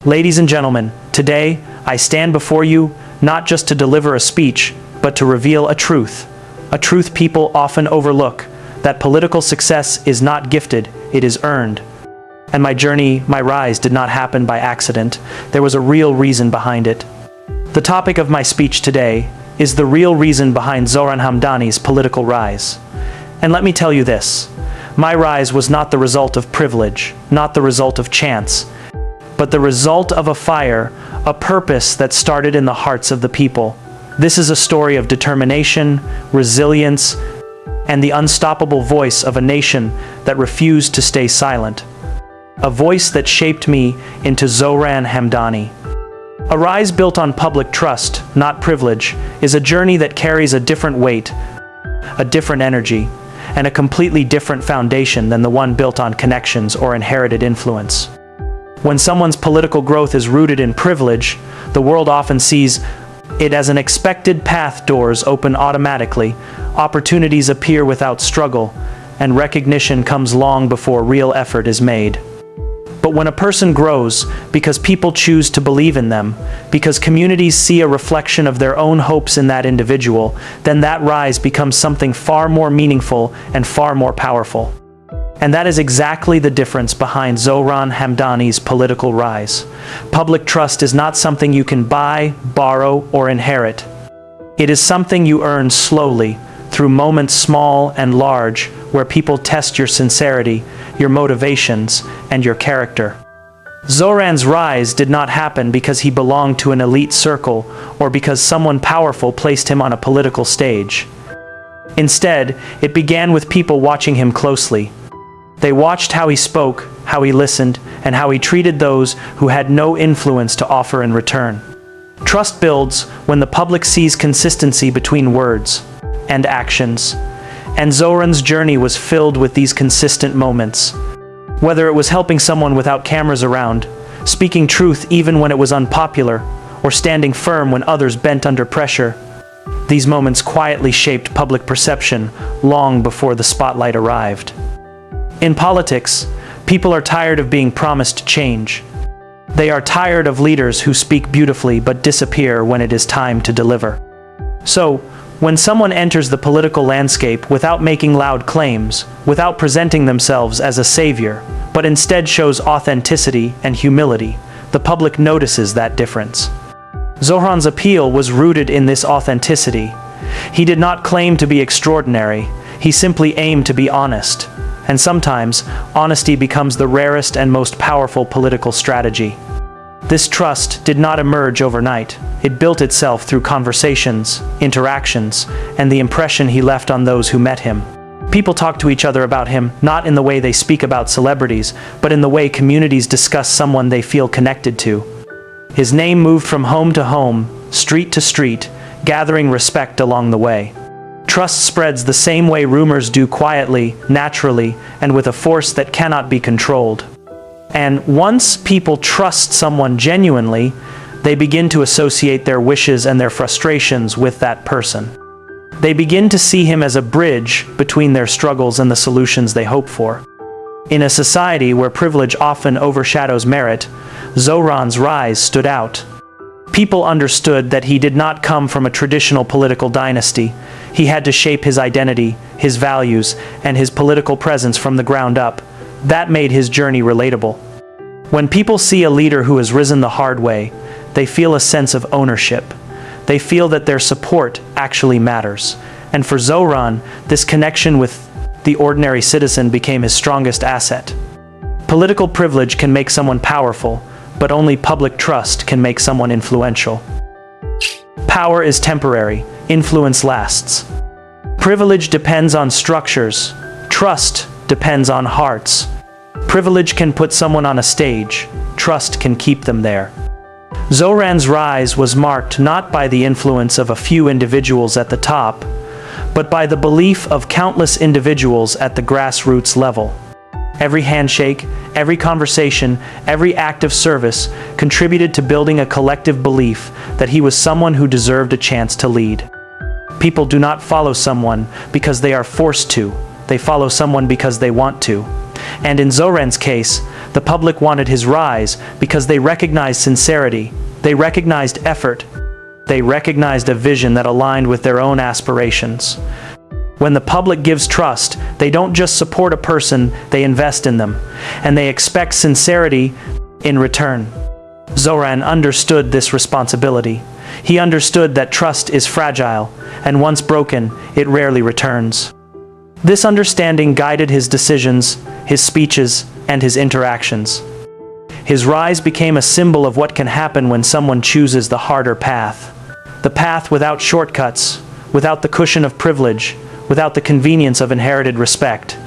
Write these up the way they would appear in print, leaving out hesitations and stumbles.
Ladies and gentlemen, today I stand before you not just to deliver a speech, but to reveal a truth people often overlook, that political success is not gifted, it is earned. And my journey, my rise did not happen by accident. There was a real reason behind it. The topic of my speech today is the real reason behind Zohran Hamdani's political rise. And let me tell you this, my rise was not the result of privilege, not the result of chance, but the result of a fire, a purpose that started in the hearts of the people. This is a story of determination, resilience, and the unstoppable voice of a nation that refused to stay silent. A voice that shaped me into Zohran Hamdani. A rise built on public trust, not privilege, is a journey that carries a different weight, a different energy, and a completely different foundation than the one built on connections or inherited influence. When someone's political growth is rooted in privilege, the world often sees it as an expected path. Doors open automatically, opportunities appear without struggle, and recognition comes long before real effort is made. But when a person grows, because people choose to believe in them, because communities see a reflection of their own hopes in that individual, then that rise becomes something far more meaningful and far more powerful. And that is exactly the difference behind Zohran Hamdani's political rise. Public trust is not something you can buy, borrow, or inherit. It is something you earn slowly, through moments small and large, where people test your sincerity, your motivations, and your character. Zohran's rise did not happen because he belonged to an elite circle or because someone powerful placed him on a political stage. Instead, it began with people watching him closely. They watched how he spoke, how he listened, and how he treated those who had no influence to offer in return. Trust builds when the public sees consistency between words and actions. And Zohran's journey was filled with these consistent moments. Whether it was helping someone without cameras around, speaking truth even when it was unpopular, or standing firm when others bent under pressure, these moments quietly shaped public perception long before the spotlight arrived. In politics, people are tired of being promised change. They are tired of leaders who speak beautifully but disappear when it is time to deliver. So, when someone enters the political landscape without making loud claims, without presenting themselves as a savior, but instead shows authenticity and humility, the public notices that difference. Zohran's appeal was rooted in this authenticity. He did not claim to be extraordinary, he simply aimed to be honest. And sometimes, honesty becomes the rarest and most powerful political strategy. This trust did not emerge overnight. It built itself through conversations, interactions, and the impression he left on those who met him. People talk to each other about him, not in the way they speak about celebrities, but in the way communities discuss someone they feel connected to. His name moved from home to home, street to street, gathering respect along the way. Trust spreads the same way rumors do, quietly, naturally, and with a force that cannot be controlled. And once people trust someone genuinely, they begin to associate their wishes and their frustrations with that person. They begin to see him as a bridge between their struggles and the solutions they hope for. In a society where privilege often overshadows merit, Zohran's rise stood out. People understood that he did not come from a traditional political dynasty. He had to shape his identity, his values, and his political presence from the ground up. That made his journey relatable. When people see a leader who has risen the hard way, they feel a sense of ownership. They feel that their support actually matters. And for Zohran, this connection with the ordinary citizen became his strongest asset. Political privilege can make someone powerful, but only public trust can make someone influential. Power is temporary, influence lasts. Privilege depends on structures, trust depends on hearts. Privilege can put someone on a stage, trust can keep them there. Zohran's rise was marked not by the influence of a few individuals at the top, but by the belief of countless individuals at the grassroots level. Every handshake, every conversation, every act of service contributed to building a collective belief that he was someone who deserved a chance to lead. People do not follow someone because they are forced to. They follow someone because they want to. And in Zohran's case, the public wanted his rise because they recognized sincerity, they recognized effort, they recognized a vision that aligned with their own aspirations. When the public gives trust, they don't just support a person, they invest in them, and they expect sincerity in return. Zohran understood this responsibility. He understood that trust is fragile, and once broken, it rarely returns. This understanding guided his decisions, his speeches, and his interactions. His rise became a symbol of what can happen when someone chooses the harder path. The path without shortcuts, without the cushion of privilege, without the convenience of inherited respect.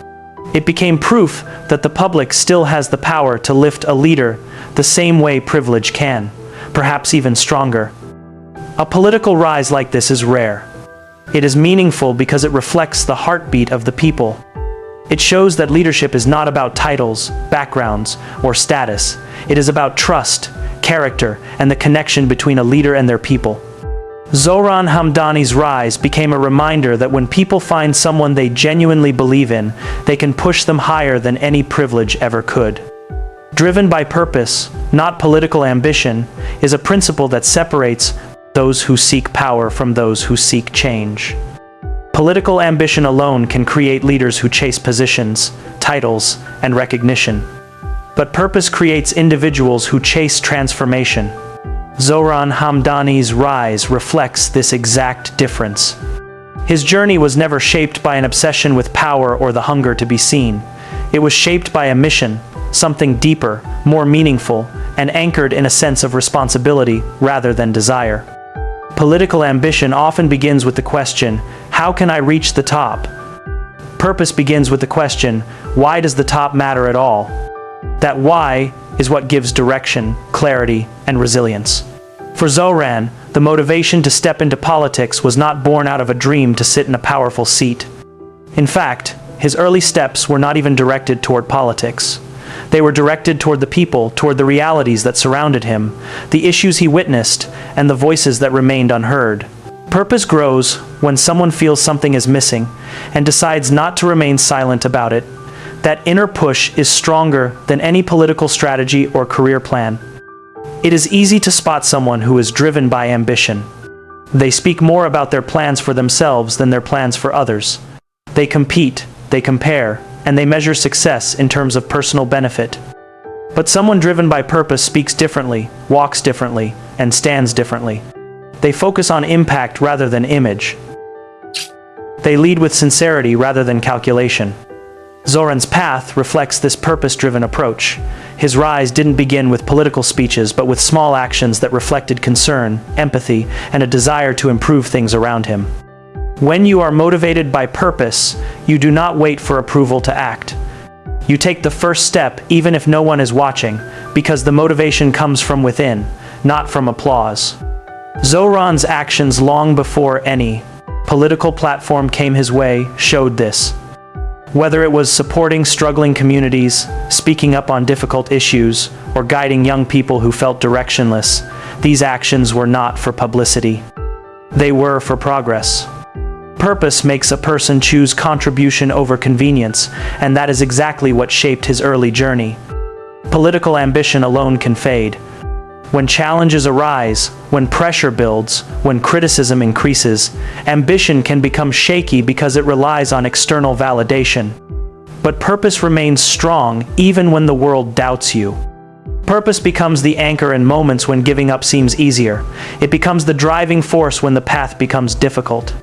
It became proof that the public still has the power to lift a leader the same way privilege can, perhaps even stronger. A political rise like this is rare. It is meaningful because it reflects the heartbeat of the people. It shows that leadership is not about titles, backgrounds, or status. It is about trust, character, and the connection between a leader and their people. Zohran Hamdani's rise became a reminder that when people find someone they genuinely believe in, they can push them higher than any privilege ever could. Driven by purpose, not political ambition, is a principle that separates those who seek power from those who seek change. Political ambition alone can create leaders who chase positions, titles, and recognition. But purpose creates individuals who chase transformation. Zohran Hamdani's rise reflects this exact difference. His journey was never shaped by an obsession with power or the hunger to be seen. It was shaped by a mission, something deeper, more meaningful, and anchored in a sense of responsibility rather than desire. Political ambition often begins with the question, how can I reach the top? Purpose begins with the question, why does the top matter at all? That why is what gives direction, clarity, and resilience. For Zohran, the motivation to step into politics was not born out of a dream to sit in a powerful seat. In fact, his early steps were not even directed toward politics. They were directed toward the people, toward the realities that surrounded him, the issues he witnessed, and the voices that remained unheard. Purpose grows when someone feels something is missing and decides not to remain silent about it. That inner push is stronger than any political strategy or career plan. It is easy to spot someone who is driven by ambition. They speak more about their plans for themselves than their plans for others. They compete, they compare, and they measure success in terms of personal benefit. But someone driven by purpose speaks differently, walks differently, and stands differently. They focus on impact rather than image. They lead with sincerity rather than calculation. Zohran's path reflects this purpose-driven approach. His rise didn't begin with political speeches, but with small actions that reflected concern, empathy, and a desire to improve things around him. When you are motivated by purpose, you do not wait for approval to act. You take the first step even if no one is watching, because the motivation comes from within, not from applause. Zohran's actions long before any political platform came his way showed this. Whether it was supporting struggling communities, speaking up on difficult issues, or guiding young people who felt directionless, these actions were not for publicity. They were for progress. Purpose makes a person choose contribution over convenience, and that is exactly what shaped his early journey. Political ambition alone can fade. When challenges arise, when pressure builds, when criticism increases, ambition can become shaky because it relies on external validation. But purpose remains strong even when the world doubts you. Purpose becomes the anchor in moments when giving up seems easier. It becomes the driving force when the path becomes difficult.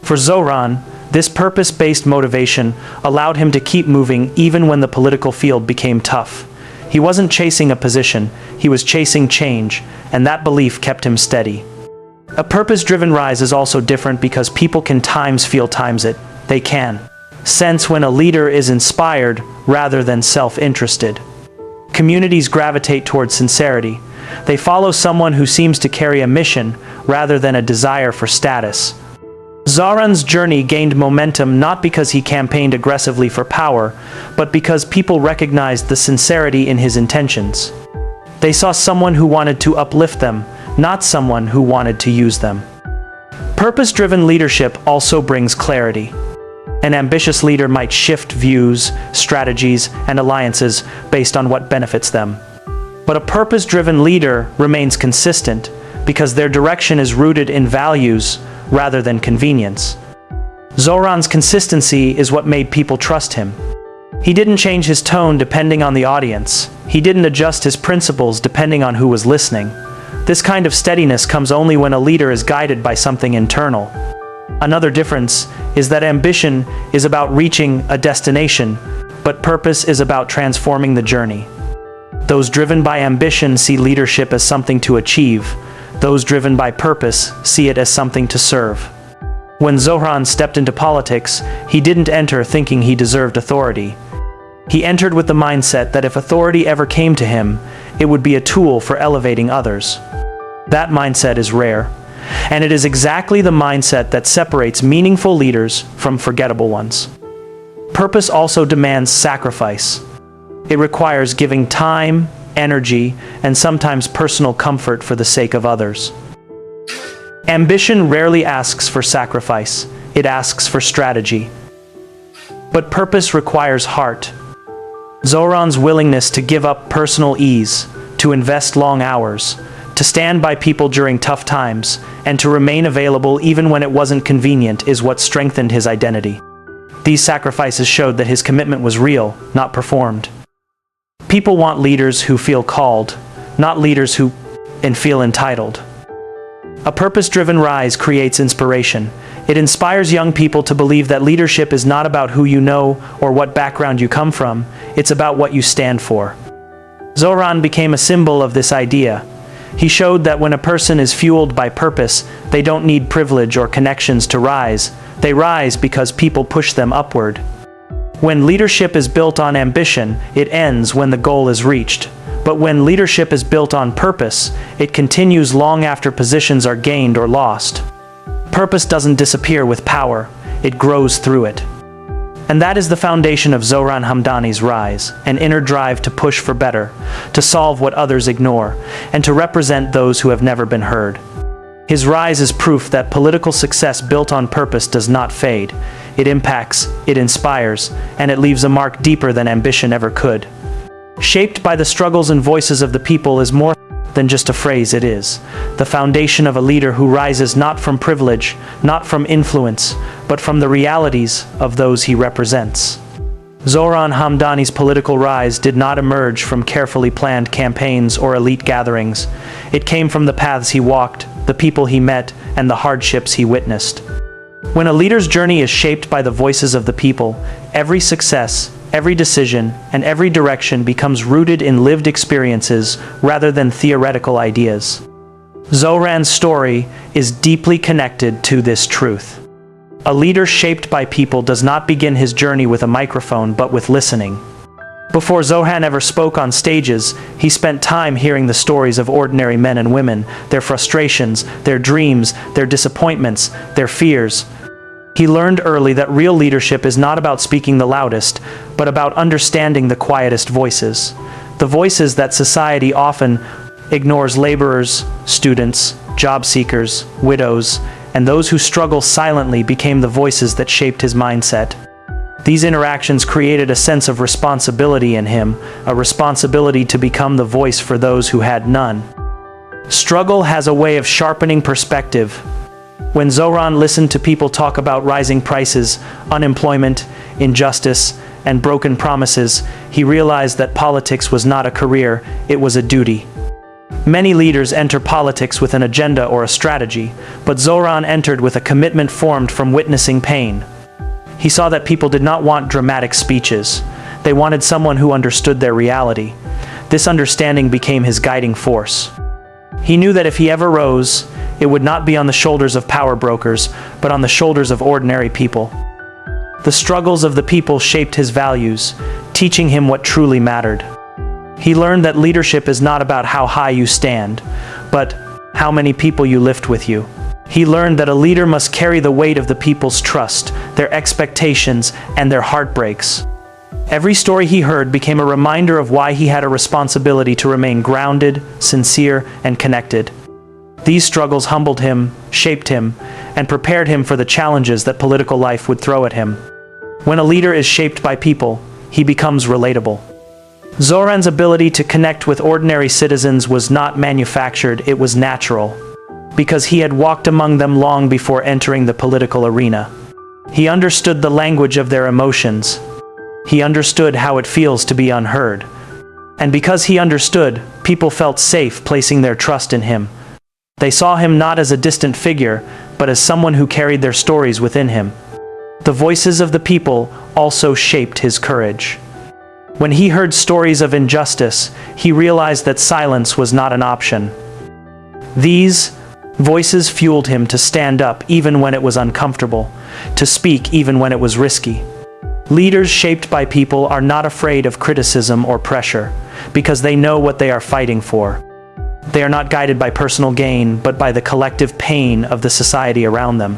For Zohran, this purpose-based motivation allowed him to keep moving even when the political field became tough. He wasn't chasing a position, he was chasing change, and that belief kept him steady. A purpose-driven rise is also different because people can feel it. They can sense when a leader is inspired rather than self-interested. Communities gravitate towards sincerity. They follow someone who seems to carry a mission rather than a desire for status. Zohran's journey gained momentum not because he campaigned aggressively for power, but because people recognized the sincerity in his intentions. They saw someone who wanted to uplift them, not someone who wanted to use them. Purpose-driven leadership also brings clarity. An ambitious leader might shift views, strategies, and alliances based on what benefits them. But a purpose-driven leader remains consistent because their direction is rooted in values rather than convenience. Zohran's consistency is what made people trust him. He didn't change his tone depending on the audience. He didn't adjust his principles depending on who was listening. This kind of steadiness comes only when a leader is guided by something internal. Another difference is that ambition is about reaching a destination, but purpose is about transforming the journey. Those driven by ambition see leadership as something to achieve. Those driven by purpose see it as something to serve. When Zohran stepped into politics, he didn't enter thinking he deserved authority. He entered with the mindset that if authority ever came to him, it would be a tool for elevating others. That mindset is rare, and it is exactly the mindset that separates meaningful leaders from forgettable ones. Purpose also demands sacrifice. It requires giving time, energy, and sometimes personal comfort for the sake of others. Ambition rarely asks for sacrifice, it asks for strategy. But purpose requires heart. Zohran's willingness to give up personal ease, to invest long hours, to stand by people during tough times, and to remain available even when it wasn't convenient is what strengthened his identity. These sacrifices showed that his commitment was real, not performed. People want leaders who feel called, not leaders who feel entitled. A purpose-driven rise creates inspiration. It inspires young people to believe that leadership is not about who you know or what background you come from, it's about what you stand for. Zohran became a symbol of this idea. He showed that when a person is fueled by purpose, they don't need privilege or connections to rise. They rise because people push them upward. When leadership is built on ambition, it ends when the goal is reached. But when leadership is built on purpose, it continues long after positions are gained or lost. Purpose doesn't disappear with power, it grows through it. And that is the foundation of Zohran Hamdani's rise, an inner drive to push for better, to solve what others ignore, and to represent those who have never been heard. His rise is proof that political success built on purpose does not fade. It impacts, it inspires, and it leaves a mark deeper than ambition ever could. Shaped by the struggles and voices of the people is more than just a phrase, it is the foundation of a leader who rises not from privilege, not from influence, but from the realities of those he represents. Zohran Hamdani's political rise did not emerge from carefully planned campaigns or elite gatherings. It came from the paths he walked, the people he met, and the hardships he witnessed. When a leader's journey is shaped by the voices of the people, every success, every decision, and every direction becomes rooted in lived experiences rather than theoretical ideas. Zohran's story is deeply connected to this truth. A leader shaped by people does not begin his journey with a microphone but with listening. Before Zohran ever spoke on stages, he spent time hearing the stories of ordinary men and women, their frustrations, their dreams, their disappointments, their fears. He learned early that real leadership is not about speaking the loudest, but about understanding the quietest voices. The voices that society often ignores: laborers, students, job seekers, widows, and those who struggle silently became the voices that shaped his mindset. These interactions created a sense of responsibility in him, a responsibility to become the voice for those who had none. Struggle has a way of sharpening perspective. When Zohran listened to people talk about rising prices, unemployment, injustice, and broken promises, he realized that politics was not a career, it was a duty. Many leaders enter politics with an agenda or a strategy, but Zohran entered with a commitment formed from witnessing pain. He saw that people did not want dramatic speeches. They wanted someone who understood their reality. This understanding became his guiding force. He knew that if he ever rose, it would not be on the shoulders of power brokers, but on the shoulders of ordinary people. The struggles of the people shaped his values, teaching him what truly mattered. He learned that leadership is not about how high you stand, but how many people you lift with you. He learned that a leader must carry the weight of the people's trust, their expectations, and their heartbreaks. Every story he heard became a reminder of why he had a responsibility to remain grounded, sincere, and connected. These struggles humbled him, shaped him, and prepared him for the challenges that political life would throw at him. When a leader is shaped by people, he becomes relatable. Zohran's ability to connect with ordinary citizens was not manufactured, it was natural, because he had walked among them long before entering the political arena. He understood the language of their emotions. He understood how it feels to be unheard. And because he understood, people felt safe placing their trust in him. They saw him not as a distant figure, but as someone who carried their stories within him. The voices of the people also shaped his courage. When he heard stories of injustice, he realized that silence was not an option. These voices fueled him to stand up even when it was uncomfortable, to speak even when it was risky. Leaders shaped by people are not afraid of criticism or pressure, because they know what they are fighting for. They are not guided by personal gain, but by the collective pain of the society around them.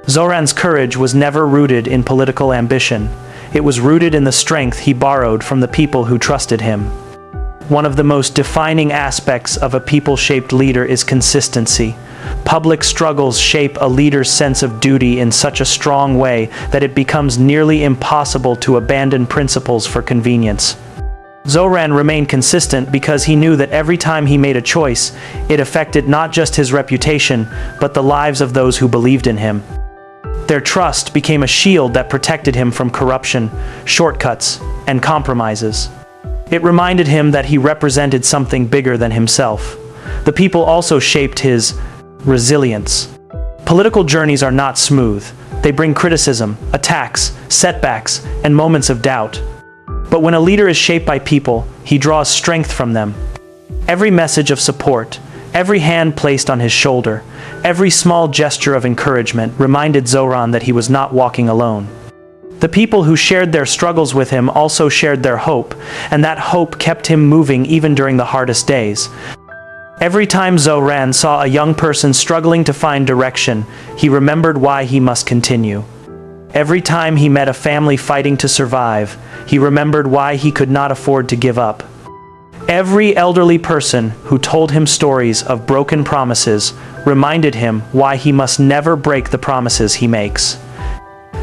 Zohran's courage was never rooted in political ambition. It was rooted in the strength he borrowed from the people who trusted him. One of the most defining aspects of a people-shaped leader is consistency. Public struggles shape a leader's sense of duty in such a strong way that it becomes nearly impossible to abandon principles for convenience. Zohran remained consistent because he knew that every time he made a choice, it affected not just his reputation, but the lives of those who believed in him. Their trust became a shield that protected him from corruption, shortcuts, and compromises. It reminded him that he represented something bigger than himself. The people also shaped his resilience. Political journeys are not smooth. They bring criticism, attacks, setbacks, and moments of doubt. But when a leader is shaped by people, he draws strength from them. Every message of support, every hand placed on his shoulder, every small gesture of encouragement reminded Zohran that he was not walking alone. The people who shared their struggles with him also shared their hope, and that hope kept him moving even during the hardest days. Every time Zohran saw a young person struggling to find direction, he remembered why he must continue. Every time he met a family fighting to survive, he remembered why he could not afford to give up. Every elderly person who told him stories of broken promises reminded him why he must never break the promises he makes.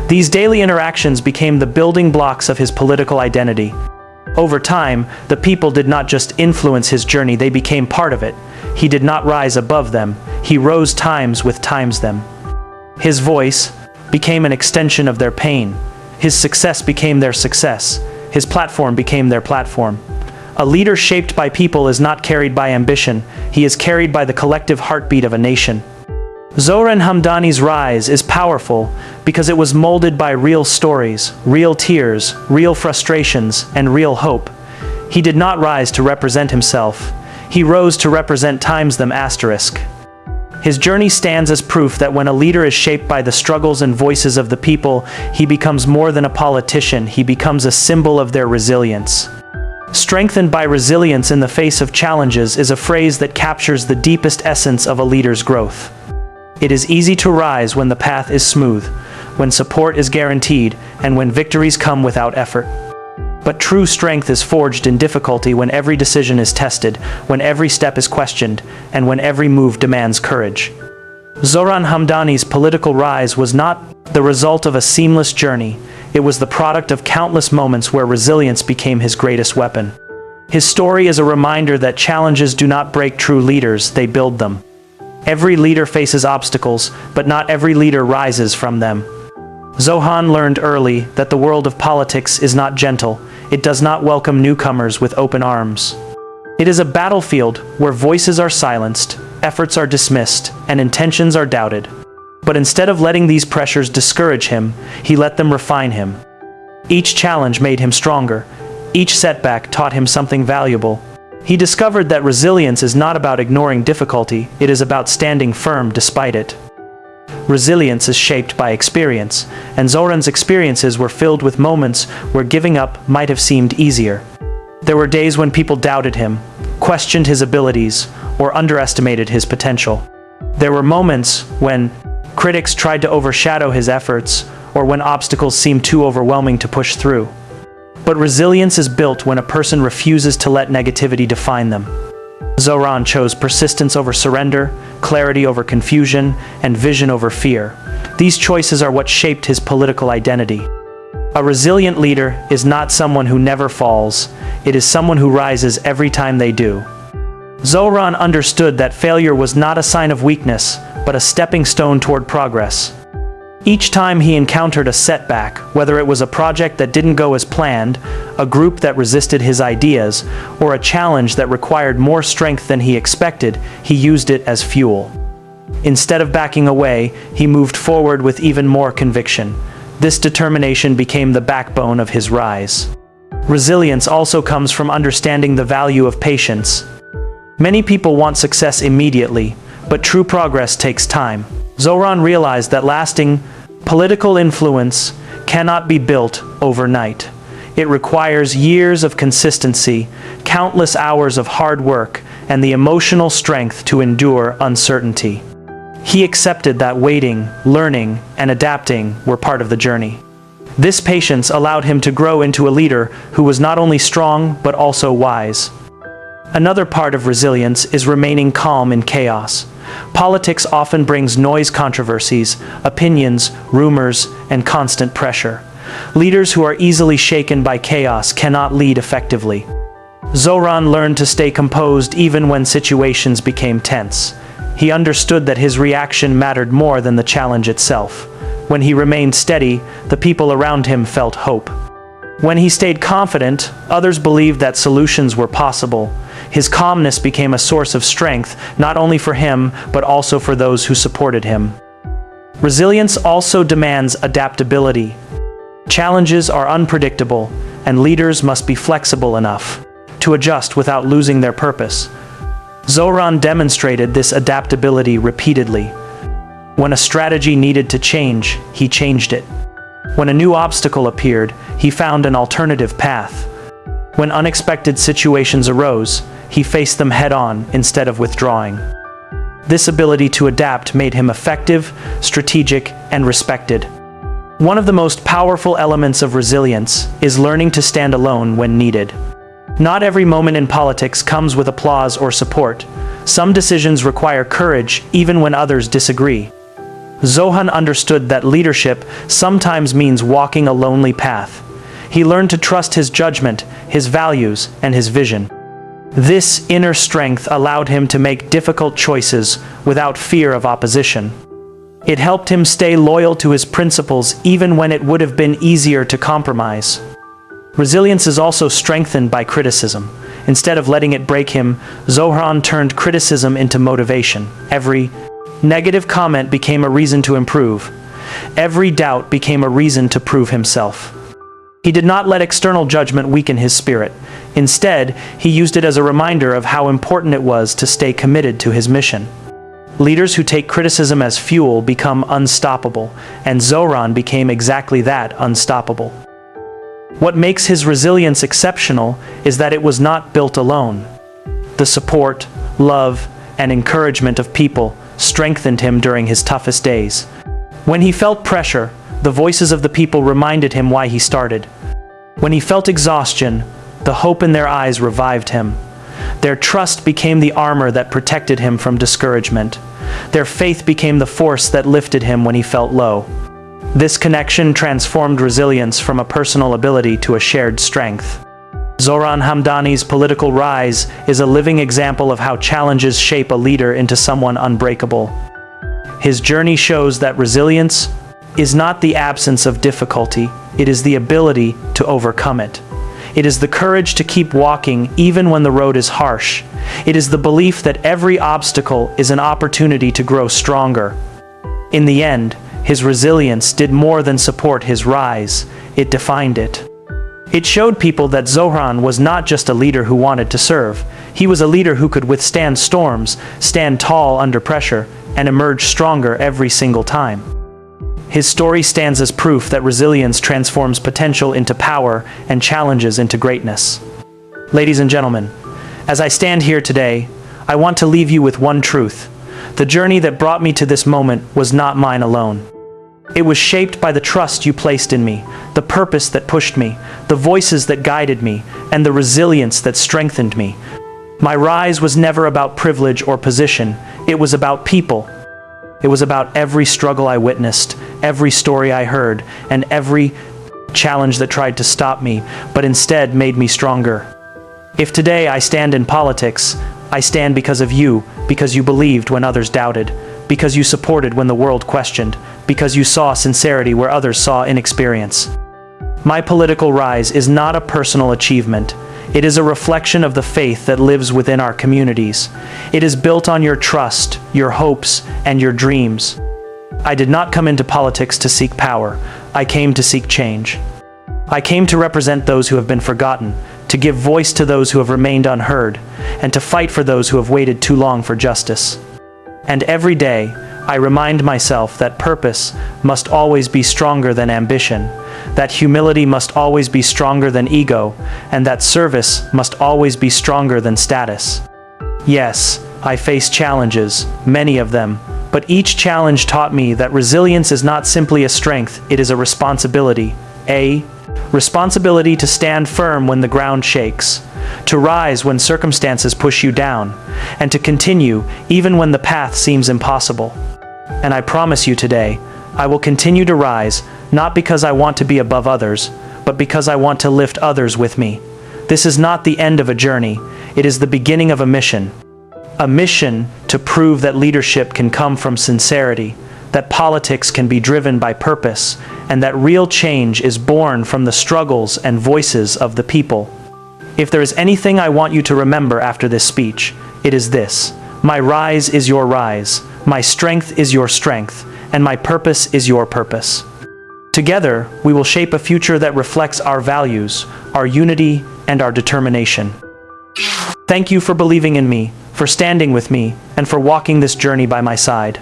These daily interactions became the building blocks of his political identity. Over time, the people did not just influence his journey, they became part of it. He did not rise above them, he rose times with times them. His voice became an extension of their pain. His success became their success. His platform became their platform. A leader shaped by people is not carried by ambition, he is carried by the collective heartbeat of a nation. Zohran Hamdani's rise is powerful because it was molded by real stories, real tears, real frustrations, and real hope. He did not rise to represent himself. He rose to represent times them asterisk. His journey stands as proof that when a leader is shaped by the struggles and voices of the people, he becomes more than a politician, he becomes a symbol of their resilience. Strengthened by resilience in the face of challenges is a phrase that captures the deepest essence of a leader's growth. It is easy to rise when the path is smooth, when support is guaranteed, and when victories come without effort. But true strength is forged in difficulty when every decision is tested, when every step is questioned, and when every move demands courage. Zohran Hamdani's political rise was not the result of a seamless journey, it was the product of countless moments where resilience became his greatest weapon. His story is a reminder that challenges do not break true leaders, they build them. Every leader faces obstacles, but not every leader rises from them. Zohran learned early that the world of politics is not gentle, it does not welcome newcomers with open arms. It is a battlefield where voices are silenced, efforts are dismissed, and intentions are doubted. But instead of letting these pressures discourage him, he let them refine him. Each challenge made him stronger. Each setback taught him something valuable. He discovered that resilience is not about ignoring difficulty, it is about standing firm despite it. Resilience is shaped by experience, and Zohran's experiences were filled with moments where giving up might have seemed easier. There were days when people doubted him, questioned his abilities, or underestimated his potential. There were moments when critics tried to overshadow his efforts, or when obstacles seemed too overwhelming to push through. But resilience is built when a person refuses to let negativity define them. Zohran chose persistence over surrender, clarity over confusion, and vision over fear. These choices are what shaped his political identity. A resilient leader is not someone who never falls, it is someone who rises every time they do. Zohran understood that failure was not a sign of weakness, but a stepping stone toward progress. Each time he encountered a setback, whether it was a project that didn't go as planned, a group that resisted his ideas, or a challenge that required more strength than he expected, he used it as fuel. Instead of backing away, he moved forward with even more conviction. This determination became the backbone of his rise. Resilience also comes from understanding the value of patience. Many people want success immediately, but true progress takes time. Zohran realized that lasting political influence cannot be built overnight. It requires years of consistency, countless hours of hard work, and the emotional strength to endure uncertainty. He accepted that waiting, learning, and adapting were part of the journey. This patience allowed him to grow into a leader who was not only strong but also wise. Another part of resilience is remaining calm in chaos. Politics often brings noise, controversies, opinions, rumors, and constant pressure. Leaders who are easily shaken by chaos cannot lead effectively. Zohran learned to stay composed even when situations became tense. He understood that his reaction mattered more than the challenge itself. When he remained steady, the people around him felt hope. When he stayed confident, others believed that solutions were possible. His calmness became a source of strength, not only for him, but also for those who supported him. Resilience also demands adaptability. Challenges are unpredictable, and leaders must be flexible enough to adjust without losing their purpose. Zohran demonstrated this adaptability repeatedly. When a strategy needed to change, he changed it. When a new obstacle appeared, he found an alternative path. When unexpected situations arose, he faced them head-on instead of withdrawing. This ability to adapt made him effective, strategic, and respected. One of the most powerful elements of resilience is learning to stand alone when needed. Not every moment in politics comes with applause or support. Some decisions require courage even when others disagree. Zohran understood that leadership sometimes means walking a lonely path. He learned to trust his judgment, his values, and his vision. This inner strength allowed him to make difficult choices without fear of opposition. It helped him stay loyal to his principles even when it would have been easier to compromise. Resilience is also strengthened by criticism. Instead of letting it break him, Zohran turned criticism into motivation. Every negative comment became a reason to improve. Every doubt became a reason to prove himself. He did not let external judgment weaken his spirit. Instead, he used it as a reminder of how important it was to stay committed to his mission. Leaders who take criticism as fuel become unstoppable, and Zohran became exactly that, unstoppable. What makes his resilience exceptional is that it was not built alone. The support, love, and encouragement of people strengthened him during his toughest days. When he felt pressure, the voices of the people reminded him why he started. When he felt exhaustion, the hope in their eyes revived him. Their trust became the armor that protected him from discouragement. Their faith became the force that lifted him when he felt low. This connection transformed resilience from a personal ability to a shared strength. Zohran Hamdani's political rise is a living example of how challenges shape a leader into someone unbreakable. His journey shows that resilience is not the absence of difficulty, it is the ability to overcome it. It is the courage to keep walking even when the road is harsh. It is the belief that every obstacle is an opportunity to grow stronger. In the end, his resilience did more than support his rise, it defined it. It showed people that Zohran was not just a leader who wanted to serve. He was a leader who could withstand storms, stand tall under pressure, and emerge stronger every single time. His story stands as proof that resilience transforms potential into power and challenges into greatness. Ladies and gentlemen, as I stand here today, I want to leave you with one truth. The journey that brought me to this moment was not mine alone. It was shaped by the trust you placed in me, the purpose that pushed me, the voices that guided me, and the resilience that strengthened me. My rise was never about privilege or position. It was about people. It was about every struggle I witnessed, every story I heard, and every challenge that tried to stop me, but instead made me stronger. If today I stand in politics, I stand because of you, because you believed when others doubted, because you supported when the world questioned, because you saw sincerity where others saw inexperience. My political rise is not a personal achievement. It is a reflection of the faith that lives within our communities. It is built on your trust, your hopes, and your dreams. I did not come into politics to seek power. I came to seek change. I came to represent those who have been forgotten, to give voice to those who have remained unheard, and to fight for those who have waited too long for justice. And every day, I remind myself that purpose must always be stronger than ambition, that humility must always be stronger than ego, and that service must always be stronger than status. Yes, I face challenges, many of them, but each challenge taught me that resilience is not simply a strength, it is a responsibility. A responsibility to stand firm when the ground shakes, to rise when circumstances push you down, and to continue even when the path seems impossible. And I promise you today, I will continue to rise, not because I want to be above others, but because I want to lift others with me. This is not the end of a journey, it is the beginning of a mission. A mission to prove that leadership can come from sincerity, that politics can be driven by purpose, and that real change is born from the struggles and voices of the people. If there is anything I want you to remember after this speech, it is this: my rise is your rise, my strength is your strength, and my purpose is your purpose. Together, we will shape a future that reflects our values, our unity, and our determination. Thank you for believing in me, for standing with me, and for walking this journey by my side.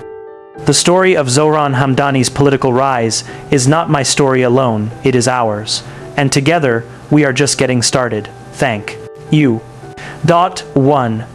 The story of Zohran Hamdani's political rise is not my story alone, it is ours. And together, we are just getting started. Thank you. 1.